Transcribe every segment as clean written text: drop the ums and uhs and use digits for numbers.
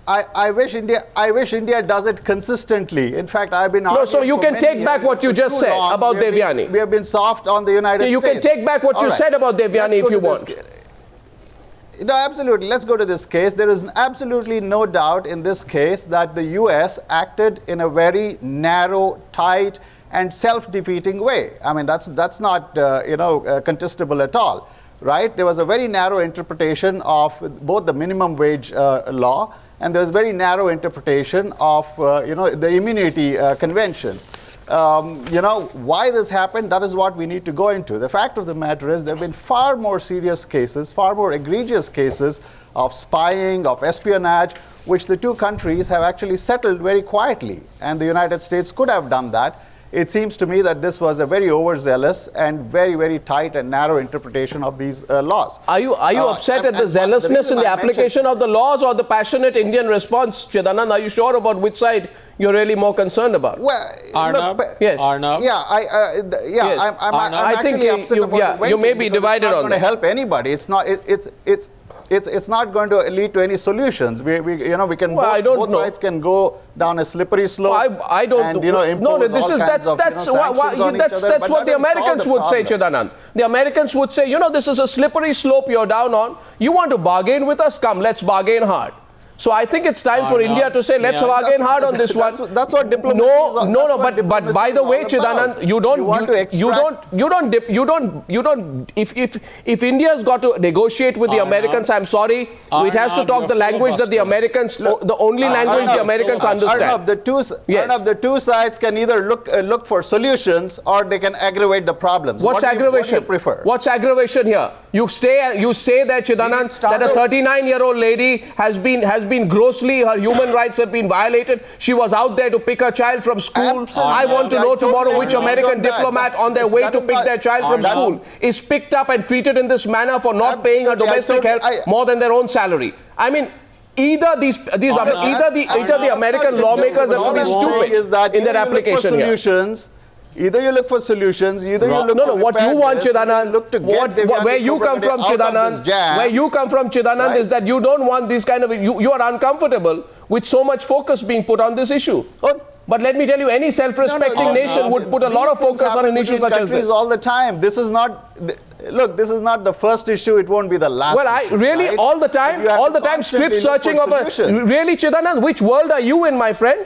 I wish India does it consistently. In fact, I've been No, so you can take back what you just said about Devyani. We have been soft on the United States. You can take back what you said about Devyani if you want. No, absolutely. Let's go to this case. There is absolutely no doubt in this case that the U.S. acted in a very narrow, tight, and self-defeating way. I mean, that's not contestable at all, right? There was a very narrow interpretation of both the minimum wage law, and there was very narrow interpretation of the immunity conventions. Why this happened, that is what we need to go into. The fact of the matter is there have been far more serious cases, far more egregious cases of spying, of espionage, which the two countries have actually settled very quietly, and the United States could have done that. It seems to me that this was a very overzealous and very, very tight and narrow interpretation of these laws. Are you upset at the zealousness in the application of the laws or the passionate Indian response, Chidanand? Are you sure about which side you're really more concerned about? Well, Arnab, look, yes. Arnab. Yeah, Yes. I'm I think actually upset about the you may be divided on that. It's not going to that. help anybody. It's not going to lead to any solutions. We can both sides can go down a slippery slope. I don't. And, That's what the Americans would say, Chidanand. The Americans would say, this is a slippery slope you're down on. You want to bargain with us? Come, let's bargain hard. So I think it's time for India to say, let's bargain hard on this one. That's what diplomacy is. But by the way, Chidanand, if India's got to negotiate with the Americans, I'm sorry, it has to talk the language that the Americans, the only language the Americans understand. The two sides can either look for solutions or they can aggravate the problems. What's aggravation? What do you prefer? What's aggravation here? You say that, Chidanand, that a 39-year-old lady has been grossly, her human rights have been violated. She was out there to pick her child from school. Absolutely. I want to know tomorrow which American diplomat on their way to pick their child from school is picked up and treated in this manner for not paying her domestic help more than their own salary. I mean, either the American lawmakers have to be stupid in their application here. Either you look for solutions, either you look to what you want, Chidanand, where you come from, Chidanand, is that you don't want this kind of, you are uncomfortable with so much focus being put on this issue. But let me tell you, any self-respecting nation would put a lot of focus on an issue such as this. All the time. This is not, look, this is not the first issue, it won't be the last issue. Really, right? all the time, strip searching of really, Chidanand, which world are you in, my friend?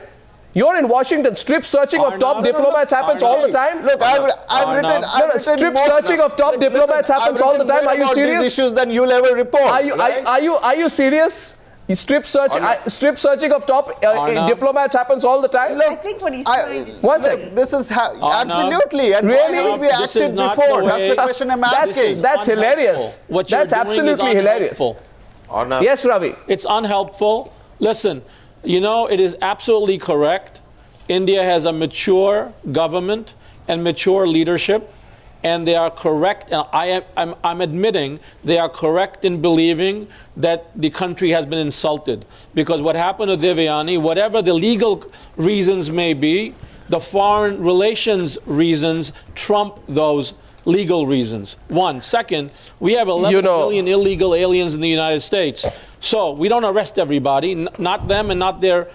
You're in Washington. Strip searching of top diplomats happens all the time. Look, I've written strip searching of top diplomats happens all the time. Are you serious? These issues than you'll ever report. Are you serious? Strip searching of top diplomats happens all the time. Look, I think what he's trying to say. One second. This is absolutely. And really? Why haven't we acted before? That's the question I'm asking. That's hilarious. That's absolutely hilarious. Yes, Ravi. It's unhelpful. Listen. It is absolutely correct. India has a mature government and mature leadership, and they are correct. And I'm admitting they are correct in believing that the country has been insulted. Because what happened to Devyani, whatever the legal reasons may be, the foreign relations reasons trump those legal reasons. One. Second, we have 11 million illegal aliens in the United States. So we don't arrest everybody, not them and not their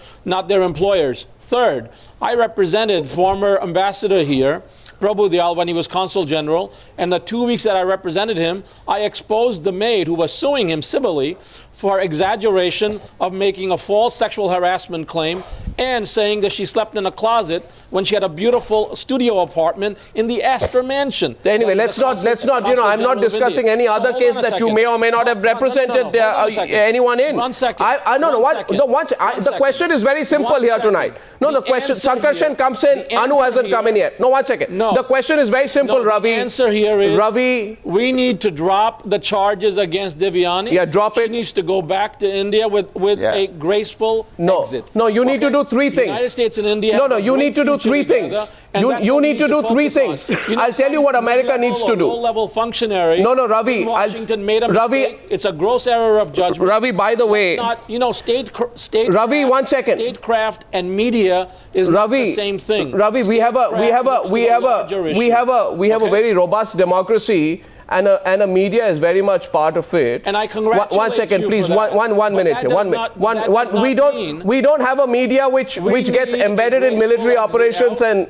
employers. Third, I represented former ambassador here, Prabhu Dayal, when he was consul general, and the 2 weeks that I represented him, I exposed the maid who was suing him civilly for exaggeration of making a false sexual harassment claim and saying that she slept in a closet when she had a beautiful studio apartment in the Astor Mansion. Anyway, let's not, I'm not discussing any other case that you may or may not have represented anyone in. 1 second. The question is very simple here tonight. No, the question, Sankarshan comes in, Anu hasn't come in yet. No, 1 second. No. The question is very simple, Ravi. The answer here is, Ravi, we need to drop the charges against Devyani. Yeah, drop it. She needs to go back to India with a graceful exit. No, you need to do three things. The United States and India. No, you need to do three things. You need to do three things. I'll tell you what America needs to do. Low-level functionary. No, Ravi. in Washington made a mistake. It's a gross error of judgment. Ravi, by the way, state. Ravi, 1 second. Statecraft and media is not the same thing. Ravi, we have a very robust democracy. and a media is very much part of it. And I congratulate One second, you please. for that. One minute here. 1 minute. We don't have a media which gets embedded in military operations and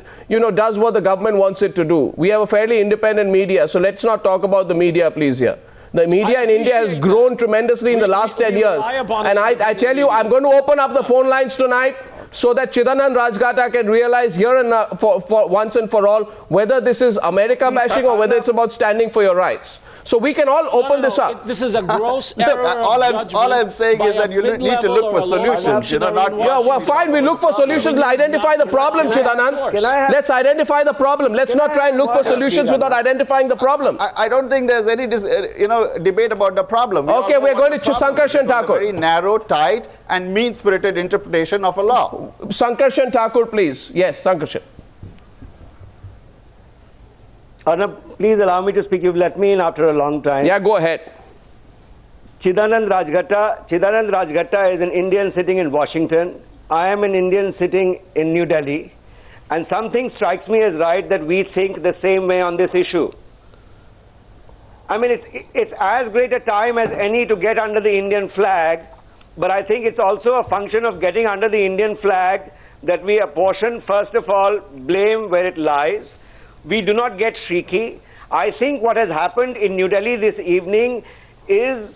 does what the government wants it to do. We have a fairly independent media, so let's not talk about the media, please, here. The media in India has grown tremendously in the last 10 years. And I tell you, I'm going to open up the phone lines tonight so that Chidanand Rajgata can realize here and for once and for all whether this is America bashing or whether it's about standing for your rights. So we can all open this up. This is a gross error. All I'm saying is that you need to look for solutions, not... Yeah, well, fine, we look for solutions. We'll identify the problem, Chidanand. Let's identify the problem. Let's not try and look for solutions without identifying the problem. I don't think there's any debate about the problem. Okay, we're going to Sankarshan Thakur. Very narrow, tight and mean-spirited interpretation of a law. Sankarshan Thakur, please. Yes, Sankarshan. Arnab, please allow me to speak. You've let me in after a long time. Yeah, go ahead. Chidanand Rajgata is an Indian sitting in Washington. I am an Indian sitting in New Delhi. And something strikes me as right that we think the same way on this issue. I mean, it's as great a time as any to get under the Indian flag, but I think it's also a function of getting under the Indian flag that we apportion, first of all, blame where it lies. We do not get shrieky. I think what has happened in New Delhi this evening is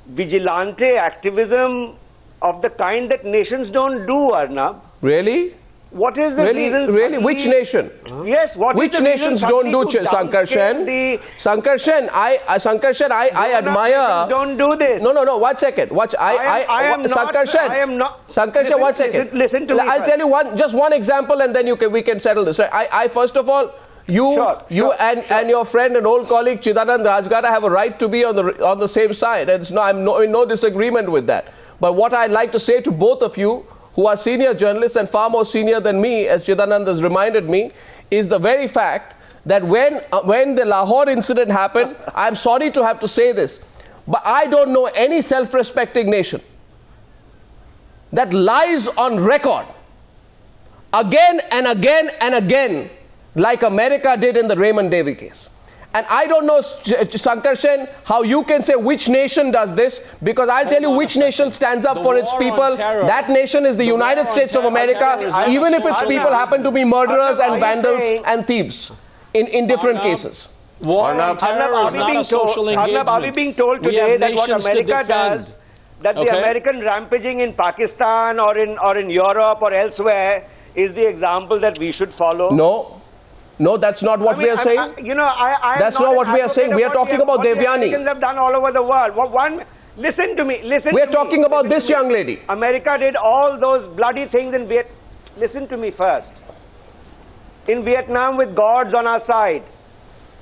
vigilante activism of the kind that nations don't do, Arnab. Really? What is the reason? Really? Which nation? Yes. Which nations don't do Sankarshan? Sankarshan, I admire. Don't do this. No. 1 second. Sankarshan. I am not. Sankarshan, 1 second. Listen to me. I'll tell you just one example, and then we can settle this. I first of all, you and your friend and old colleague Chidanand Rajgata have a right to be on the same side. I'm in no disagreement with that. But what I'd like to say to both of you, who are senior journalists and far more senior than me, as Chidanand has reminded me, is the very fact that when the Lahore incident happened, I'm sorry to have to say this, but I don't know any self-respecting nation that lies on record again and again and again like America did in the Raymond Davey case. And I don't know, Sankarshan, how you can say which nation does this, because I'll tell you which nation stands up for its people. That nation is the United States of America, even if its people happen to be murderers and vandals and thieves in different cases. War on terror is not a social engagement. Are we being told today that what America does, that the American rampaging in Pakistan or in Europe or elsewhere is the example that we should follow? No, that's not what we are saying. That's not what we are saying. We are talking about Devyani. Americans have done all over the world. Listen to me. We are talking about this young lady. America did all those bloody things in Vietnam. Listen to me first. In Vietnam with gods on our side.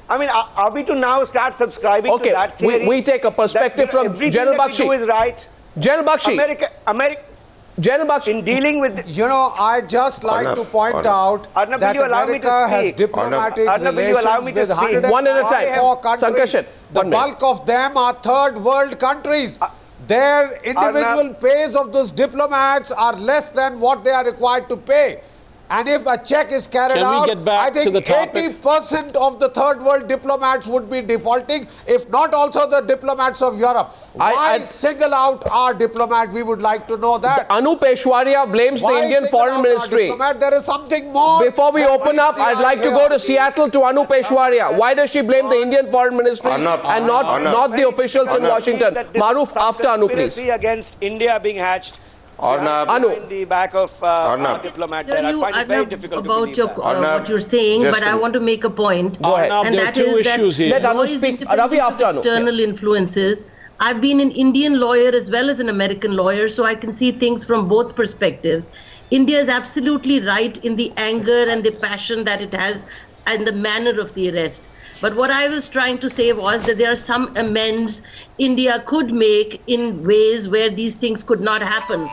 I mean, are we to now start subscribing to that theory? We take a perspective from General Bakshi. Everything that we do is right. General Bakshi. General Bakshi. In dealing with... I'd just like to point out that America has diplomatic relations with 144 countries. The bulk of them are third world countries. Their individual pays of those diplomats are less than what they are required to pay. And if a check is carried out, I think 80% of the third world diplomats would be defaulting, if not also the diplomats of Europe. Why single out our diplomat? We would like to know that. Anup Aishwarya blames the Indian Foreign Ministry. There is something more. Before we open up, I'd like to go to Seattle to Anup Aishwarya. Why does she blame the Indian Foreign Ministry and not the officials in Washington? Maruf, after Anup, please. Against India being hatched. Anu. In the back of diplomat there. I find it very difficult about what you're saying, but I want to make a point. Go ahead. And that is that let Anu speak. Ravi after Anu. External influences. I've been an Indian lawyer as well as an American lawyer, so I can see things from both perspectives. India is absolutely right in the anger and the passion that it has and the manner of the arrest. But what I was trying to say was that there are some amends India could make in ways where these things could not happen,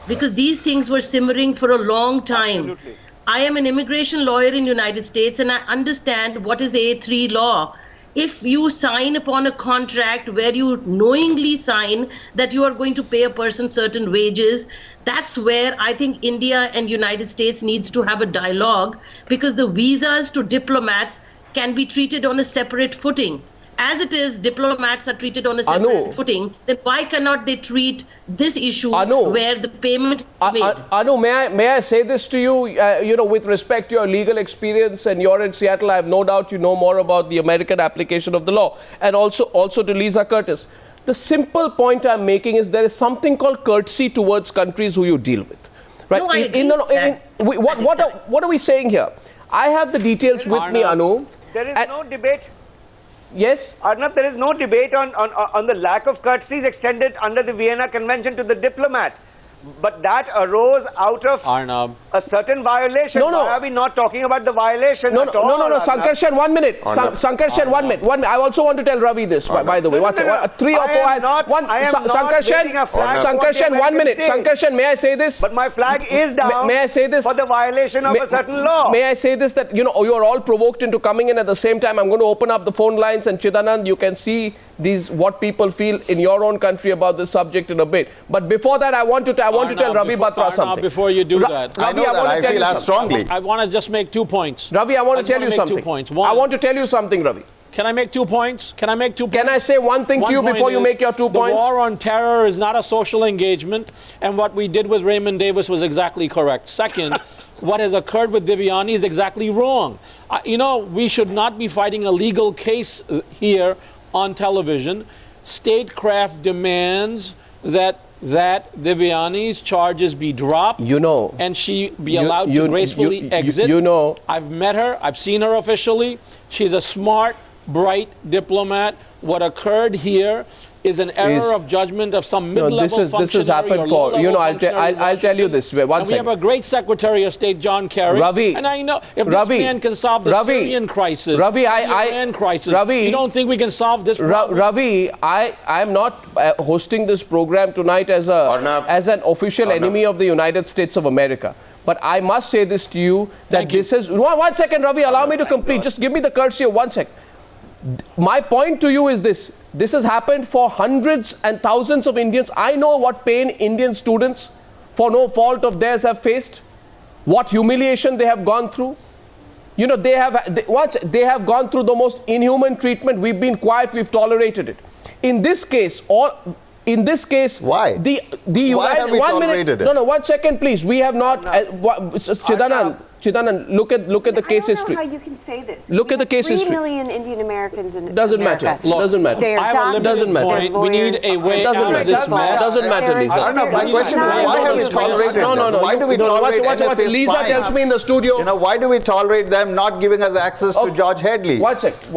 because these things were simmering for a long time. Absolutely. I am an immigration lawyer in the United States, and I understand what is A3 law. If you sign upon a contract where you knowingly sign that you are going to pay a person certain wages, that's where I think India and United States needs to have a dialogue, because the visas to diplomats can be treated on a separate footing. as it is, diplomats are treated on a separate footing, then why cannot they treat this issue where the payment is made? Anu, may I say this to you, with respect to your legal experience, and you're in Seattle, I have no doubt you know more about the American application of the law, and also to Lisa Curtis. The simple point I'm making is there is something called courtesy towards countries who you deal with. Right? No, I agree. What are we saying here? I have the details with me, Anu. There is no debate. Yes? Arnab, there is no debate on the lack of courtesies extended under the Vienna Convention to the diplomat. But that arose out of a certain violation. Why are we not talking about the violation at all? No, Sankarshan, 1 minute. Sankarshan, 1 minute. 1 minute. I also want to tell Ravi this, by the way. Three or four. Sankarshan, 1 minute. Sankarshan, may I say this? But my flag is down. May I say this? For the violation of a certain law. May I say this, that you are all provoked into coming in at the same time. I'm going to open up the phone lines, and Chidanand, you can see what people feel in your own country about this subject in a bit. But before that, I want to tell Ravi Batra something. Before you do that, Ravi, I feel as strongly. I want to just make 2 points. Ravi, I want to tell you something. 2 points. I want to tell you something, Ravi. Can I make 2 points? Can I say one thing to you before you make your 2 points? The war on terror is not a social engagement, and what we did with Raymond Davis was exactly correct. Second, what has occurred with Devyani is exactly wrong. We should not be fighting a legal case here on television. Statecraft demands that Devyani's charges be dropped, and she be allowed to gracefully exit. I've met her. I've seen her officially. She's a smart, bright diplomat. What occurred here is an error of judgment of some mid-level functionary. This has happened for, I'll tell you this. One second. We have a great Secretary of State, John Kerry. Ravi. And I know if this man can solve the Syrian crisis, the Iran crisis, you don't think we can solve this problem? Ravi, I'm not hosting this program tonight as an official enemy of the United States of America. But I must say this to you, that this is... 1 second, Ravi, allow me to complete. Just give me the courtesy of 1 second. My point to you is this. This has happened for hundreds and thousands of Indians. I know what pain Indian students, for no fault of theirs, have faced. What humiliation they have gone through. They have gone through the most inhuman treatment. We've been quiet. We've tolerated it. In this case, why? Why have we tolerated it? No, 1 second, please. We have not. Chidanand, look at the case history. I don't know how you can say this. Look at the case history. 3 million Indian Americans in Doesn't America. matter. Doesn't matter. They are doctors. Doesn't matter. We need a way out of this mess. Doesn't matter, Lisa. Arnab, my question is, why have we tolerated this? Why do we tolerate NSA Lisa spying? tells me in the studio. Why do we tolerate them not giving us access to George Headley? One second.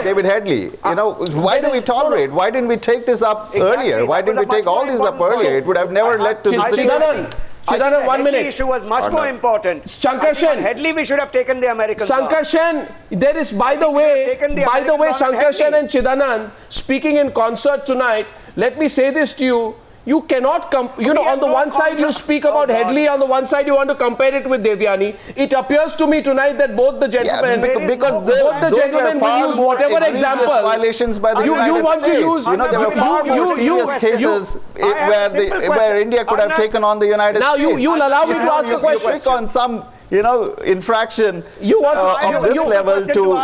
David Headley. Why do we tolerate? Why didn't we take this up earlier? Why didn't we take all these up earlier? It would have never led to this situation. Chidanand, 1 minute. The issue was much more important. Sankarshan. Headley, we should have taken the American. Sankarshan, there is, by the way, Sankarshan and Chidanand speaking in concert tonight. Let me say this to you. You cannot come, on the one side you speak about Headley, on the one side you want to compare it with Devyani. It appears to me tonight that both the gentlemen, because both the gentlemen will use whatever example violations by the United States. There were far more serious cases where India could have taken on the United States. Now you'll allow me to ask a question. You pick on some infraction of this level to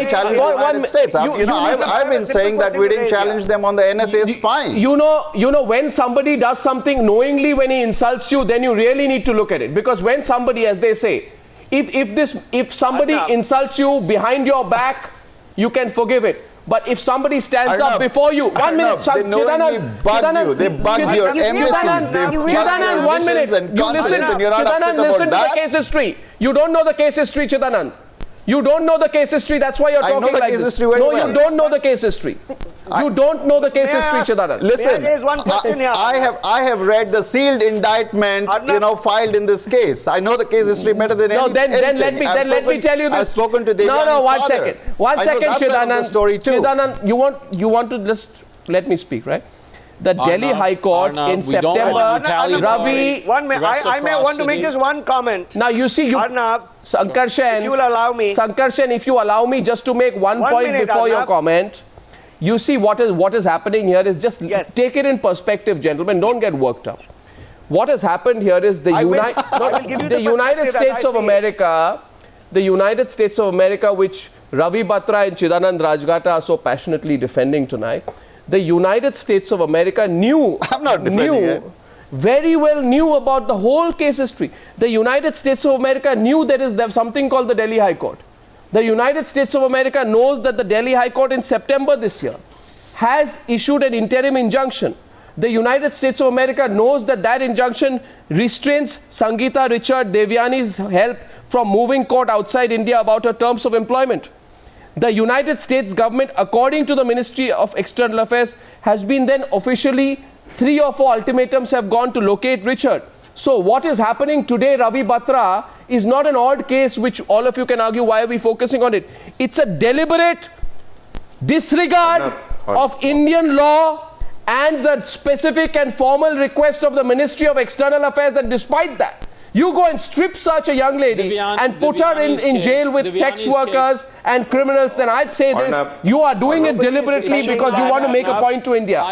challenge the United States. I've been saying that we didn't challenge them on the NSA spying. When somebody does something knowingly, when he insults you, then you really need to look at it. Because when somebody, as they say, if somebody insults you behind your back, you can forgive it. But if somebody stands up before you, 1 minute, Chidanand, they bugged your embassies, they've Chidanand, 1 minute, you listen to the case history. You don't know the case history, Chidanand. You don't know the case history, that's why you're talking like this. I know the case history very well. No, you don't know the case history. You don't know the case history, Chidanand. Listen, I have read the sealed indictment, filed in this case. I know the case history better than anything. Then let me tell you this. I've spoken to Devyani's No, 1 father. second. 1 second, Chidanand. Chidanand, you want to just let me speak, right? The Delhi High Court in September, Ravi. I may want to make just one comment. Now you see, Sankarshan, if you will allow me. Sankarshan, if you allow me just to make one point before your comment. You see what is happening here is just take it in perspective, gentlemen. Don't get worked up. What has happened here is the United States of America, which Ravi Batra and Chidanand Rajgata are so passionately defending tonight, the United States of America very well knew about the whole case history. The United States of America knew there is something called the Delhi High Court. The United States of America knows that the Delhi High Court in September this year has issued an interim injunction. The United States of America knows that that injunction restrains Sangeeta Richard Devyani's help from moving court outside India about her terms of employment. The United States government, according to the Ministry of External Affairs, has been then officially 3 or 4 ultimatums have gone to locate Richard. So what is happening today, Ravi Batra, is not an odd case which all of you can argue why are we focusing on it. It's a deliberate disregard of Indian law and the specific and formal request of the Ministry of External Affairs, and despite that, you go and strip such a young lady and put her in jail with sex workers and criminals, then I'd say this, you are doing it deliberately because you want to make a point to India.